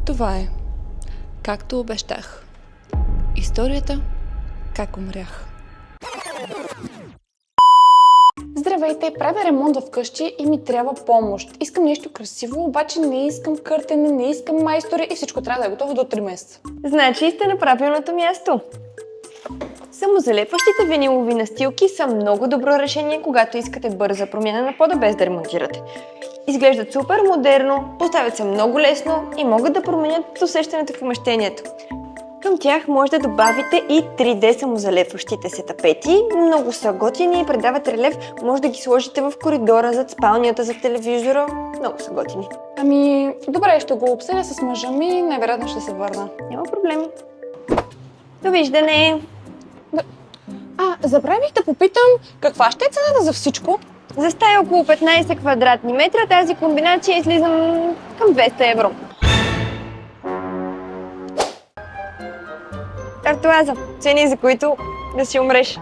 Това е, както обещах. Историята, как умрях. Здравейте, правя ремонт вкъщи и ми трябва помощ. Искам нещо красиво, обаче не искам къртене, не искам майстори и всичко трябва да е готово до 3 месеца. Значи сте на правилното място. Самозалепващите винилови настилки са много добро решение, когато искате бърза промяна на пода без да ремонтирате. Изглеждат супер модерно, поставят се много лесно и могат да променят усещането в помещението. Към тях може да добавите и 3D самозалепващите се тапети. Много са готини и предават релеф. Може да ги сложите в коридора, зад спалнята, за телевизора. Много са готини. Ами, добре, ще го обсъдя с мъжа ми, най-вероятно ще се върна. Няма проблем. Довиждане! Забравих да попитам, каква ще е цената за всичко? За стая около 15 квадратни метра тази комбинация излиза към 200 евро. Тартуаза, цени за които да си умреш.